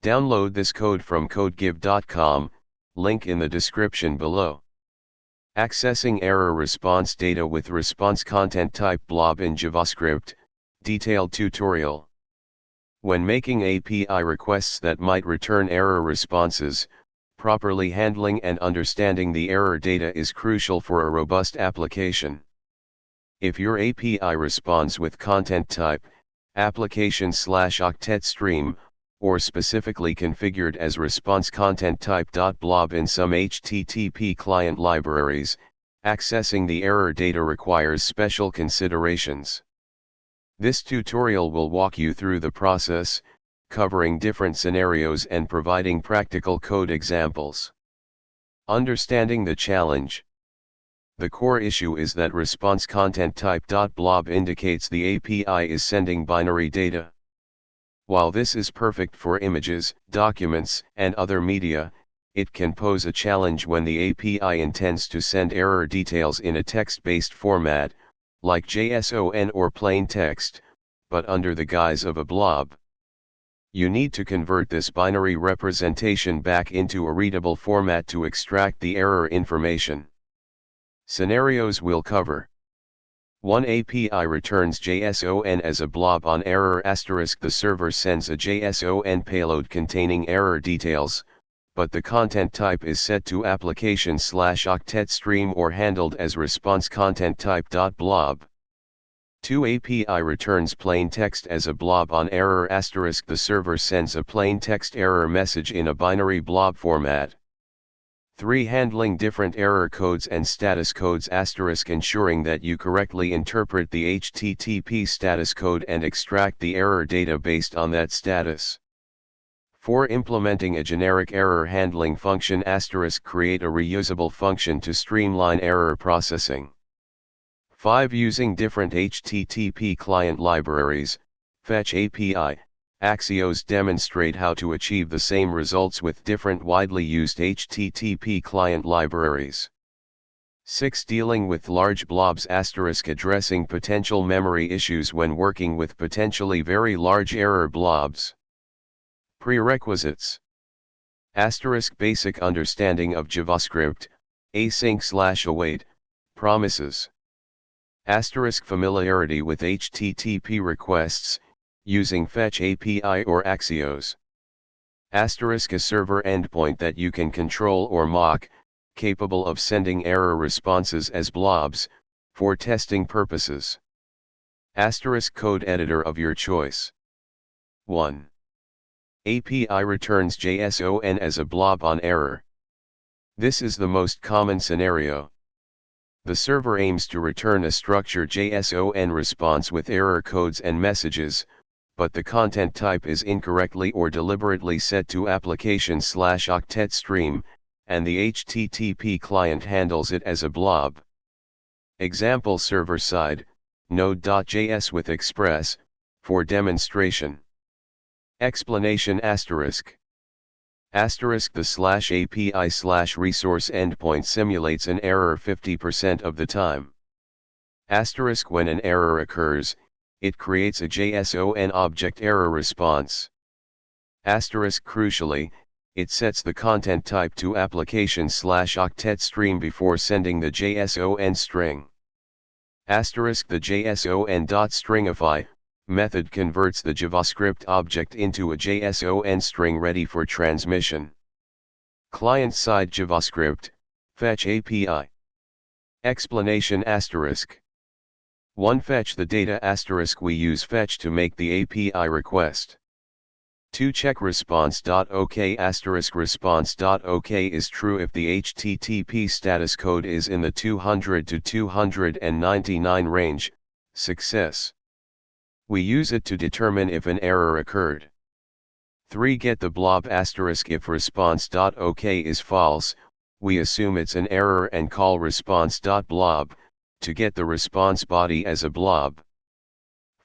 Download this code from codegive.com, link in the description below. Accessing error response data with responsecontenttype.blob in JavaScript, detailed tutorial. When making API requests that might return error responses, properly handling and understanding the error data is crucial for a robust application. If your API responds with content type, application/octet-stream, or specifically configured as responsecontenttype.blob in some HTTP client libraries, accessing the error data requires special considerations. This tutorial will walk you through the process, covering different scenarios and providing practical code examples. Understanding the challenge. The core issue is that responsecontenttype.blob indicates the API is sending binary data. While this is perfect for images, documents, and other media, it can pose a challenge when the API intends to send error details in a text-based format, like JSON or plain text, but under the guise of a blob. You need to convert this binary representation back into a readable format to extract the error information. Scenarios we'll cover. 1. API returns JSON as a blob on error *. The server sends a JSON payload containing error details, but the content type is set to application/octet-stream or handled as responsecontenttype.blob. 2. API returns plain text as a blob on error *. The server sends a plain text error message in a binary blob format. 3. Handling different error codes and status codes *. Ensuring that you correctly interpret the HTTP status code and extract the error data based on that status. 4. Implementing a generic error handling function *. Create a reusable function to streamline error processing. 5. Using different HTTP client libraries, Fetch API, Axios demonstrate how to achieve the same results with different widely used HTTP client libraries. 6. Dealing with large blobs *. Addressing potential memory issues when working with potentially very large error blobs. Prerequisites. Basic understanding of JavaScript, async/await, promises. Familiarity with HTTP requests, using Fetch API or Axios. A server endpoint that you can control or mock, capable of sending error responses as blobs, for testing purposes. Code editor of your choice. 1. API returns JSON as a blob on error. This is the most common scenario. The server aims to return a structured JSON response with error codes and messages, but the content type is incorrectly or deliberately set to application/octet-stream, and the HTTP client handles it as a blob. Example server-side, node.js with Express, for demonstration. Explanation ***. The /API/resource endpoint simulates an error 50% of the time. When an error occurs, it creates a JSON object error response. Crucially, it sets the content type to application/octet-stream before sending the JSON string. The JSON.stringify method converts the JavaScript object into a JSON string ready for transmission. Client-side JavaScript, Fetch API. Explanation ***. 1. Fetch the data ***. We use fetch to make the API request. 2. Check response.ok ***. Response.ok is true if the HTTP status code is in the 200 to 299 range, success. We use it to determine if an error occurred. 3. Get the blob ***. If response.ok is false, we assume it's an error and call response.blob, to get the response body as a blob.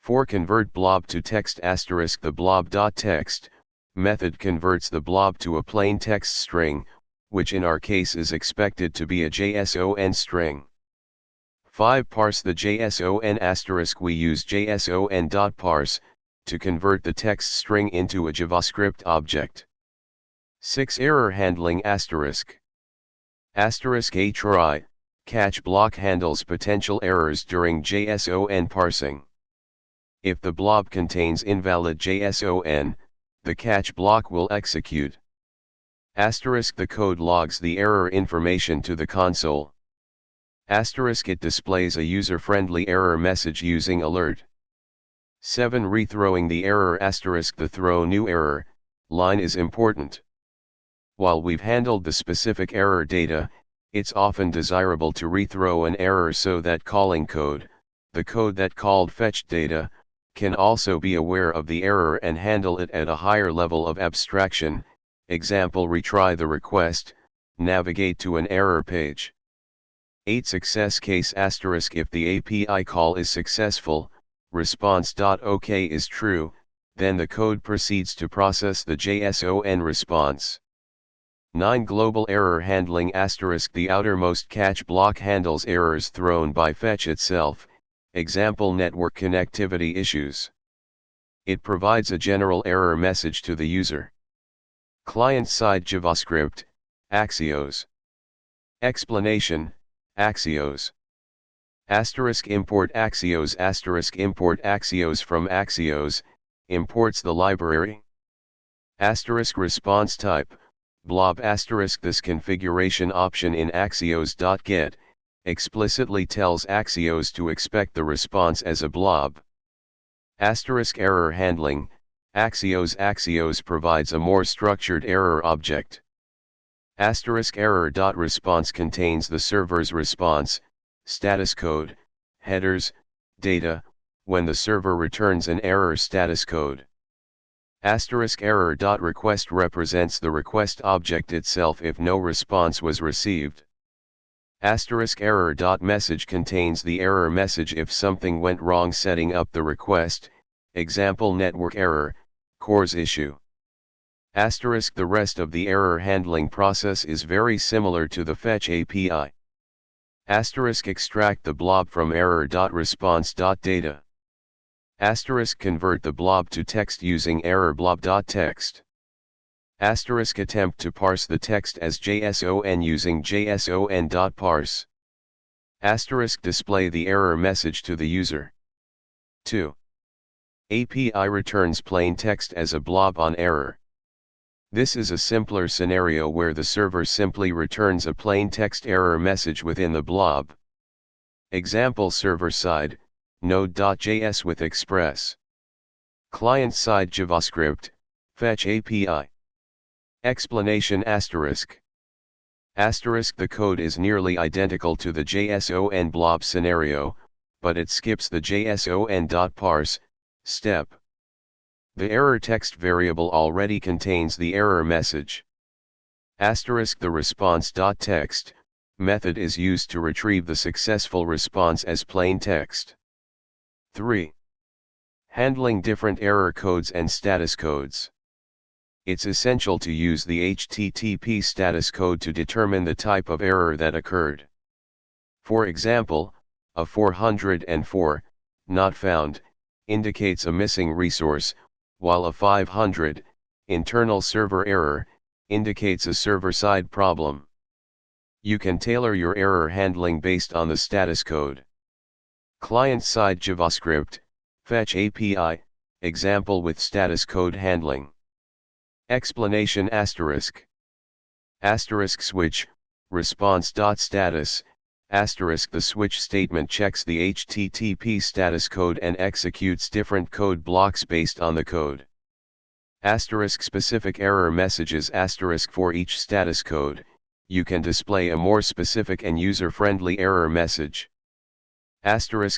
4. Convert blob to text ***. The blob.text method converts the blob to a plain text string, which in our case is expected to be a JSON string. 5. Parse the JSON ***. We use JSON.parse, to convert the text string into a JavaScript object. 6. Error handling asterisk. *HRI, catch block handles potential errors during JSON parsing. If the blob contains invalid JSON, the catch block will execute. The code logs the error information to the console. It displays a user-friendly error message using alert. 7. Rethrowing the error the throw new error line is important. While we've handled the specific error data, it's often desirable to rethrow an error so that calling code, the code that called fetched data, can also be aware of the error and handle it at a higher level of abstraction. Example: retry the request, navigate to an error page. 8. Success case if the API call is successful, response.ok is true, then the code proceeds to process the JSON response. 9. Global error handling the outermost catch block handles errors thrown by fetch itself, example network connectivity issues. It provides a general error message to the user. Client-side JavaScript, Axios. Explanation, Axios. Import Axios import Axios from Axios, imports the library. Response type, blob this configuration option in Axios.get, explicitly tells Axios to expect the response as a blob. Error handling, Axios provides a more structured error object. Error.response contains the server's response, status code, headers, data, when the server returns an error status code. Error.request represents the request object itself if no response was received. Error.message contains the error message if something went wrong setting up the request, example network error, CORS issue. The rest of the error handling process is very similar to the fetch API. Extract the blob from error.response.data. Convert the blob to text using error_blob.text. Attempt to parse the text as JSON using json.parse. Display the error message to the user. 2. API returns plain text as a blob on error. This is a simpler scenario where the server simply returns a plain text error message within the blob. Example: server-side, node.js with Express. Client-side JavaScript, fetch API. Explanation The code is nearly identical to the JSON blob scenario, but it skips the json.parse step. The error text variable already contains the error message. The response.text method is used to retrieve the successful response as plain text. 3. Handling different error codes and status codes. It's essential to use the HTTP status code to determine the type of error that occurred. For example, a 404, not found, indicates a missing resource, while a 500, internal server error, indicates a server-side problem. You can tailor your error handling based on the status code. Client-side JavaScript, fetch API, example with status code handling. Explanation switch, response.status, the switch statement checks the HTTP status code and executes different code blocks based on the code. Specific error messages for each status code, you can display a more specific and user-friendly error message.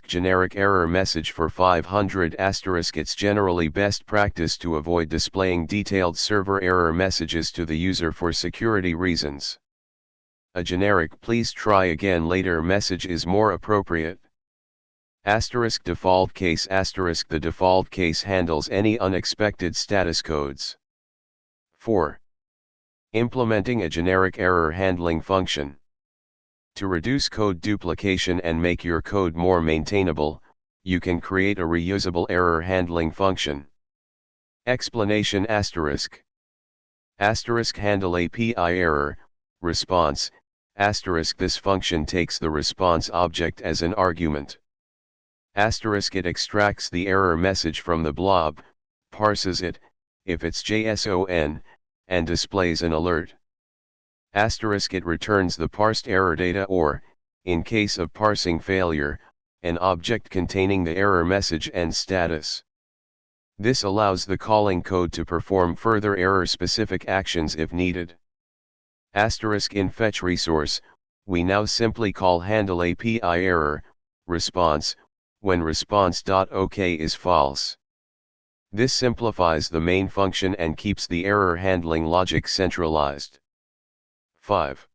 Generic error message for 500 It's generally best practice to avoid displaying detailed server error messages to the user for security reasons. A generic "please try again later" message is more appropriate. Default case the default case handles any unexpected status codes. 4. Implementing a generic error handling function. To reduce code duplication and make your code more maintainable, you can create a reusable error handling function. Explanation asterisk. Asterisk handle API error, response, asterisk this function takes the response object as an argument. Asterisk it extracts the error message from the blob, parses it, if it's JSON, and displays an alert. Asterisk it returns the parsed error data or, in case of parsing failure, an object containing the error message and status. This allows the calling code to perform further error-specific actions if needed. Asterisk in fetch resource, we now simply call handle API error, response, when response.ok is false. This simplifies the main function and keeps the error handling logic centralized. 5.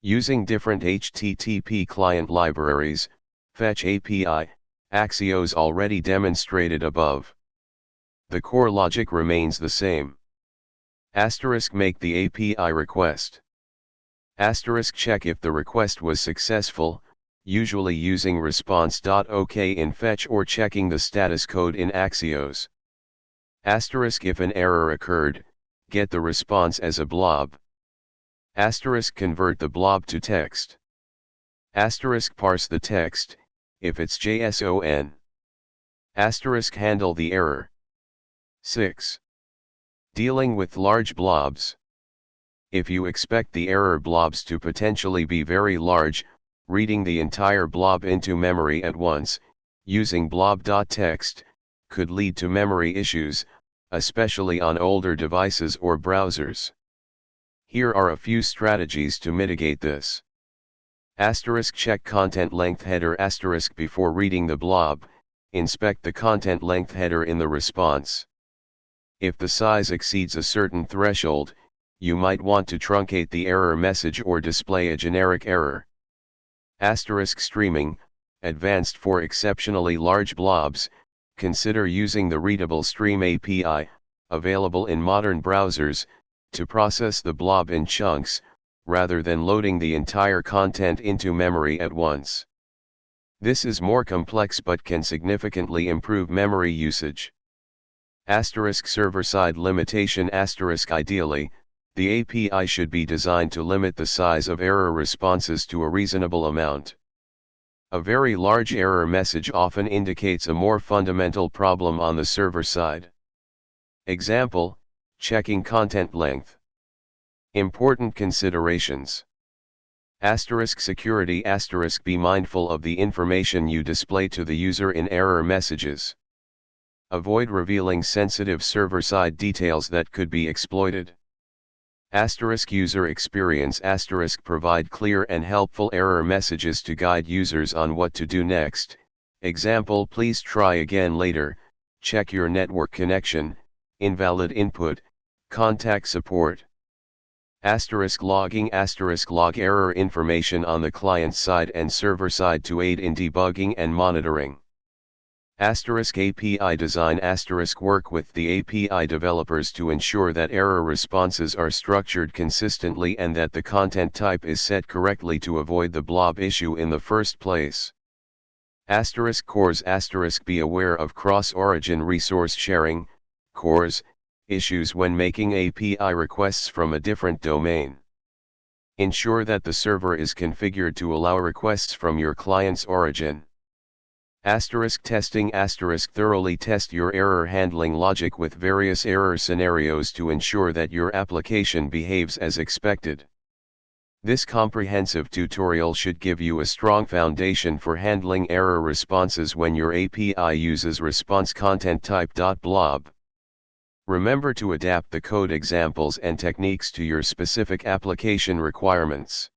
Using different HTTP client libraries, fetch API, Axios already demonstrated above. The core logic remains the same. Asterisk make the API request. Asterisk check if the request was successful, usually using response.ok in fetch or checking the status code in Axios. Asterisk if an error occurred, get the response as a blob. Asterisk convert the blob to text. Asterisk parse the text, if it's JSON. Asterisk handle the error. 6. Dealing with large blobs. If you expect the error blobs to potentially be very large, reading the entire blob into memory at once, using blob.txt, could lead to memory issues, especially on older devices or browsers. Here are a few strategies to mitigate this. Asterisk check content length header asterisk before reading the blob, inspect the content length header in the response. If the size exceeds a certain threshold, you might want to truncate the error message or display a generic error. Asterisk streaming, advanced for exceptionally large blobs, consider using the readable stream API, available in modern browsers, to process the blob in chunks, rather than loading the entire content into memory at once. This is more complex but can significantly improve memory usage. Asterisk server-side limitation asterisk ideally, the API should be designed to limit the size of error responses to a reasonable amount. A very large error message often indicates a more fundamental problem on the server side. Example, checking content length. Important considerations. Asterisk security asterisk be mindful of the information you display to the user in error messages. Avoid revealing sensitive server-side details that could be exploited. Asterisk user experience asterisk provide clear and helpful error messages to guide users on what to do next. Example, please try again later, check your network connection, invalid input, contact support. Asterisk logging asterisk log error information on the client side and server side to aid in debugging and monitoring. Asterisk API design asterisk work with the API developers to ensure that error responses are structured consistently and that the content type is set correctly to avoid the blob issue in the first place. Asterisk CORS asterisk be aware of cross-origin resource sharing, CORS, issues when making API requests from a different domain. Ensure that the server is configured to allow requests from your client's origin. Asterisk testing asterisk thoroughly test your error handling logic with various error scenarios to ensure that your application behaves as expected. This comprehensive tutorial should give you a strong foundation for handling error responses when your API uses responsecontenttype.blob. Remember to adapt the code examples and techniques to your specific application requirements.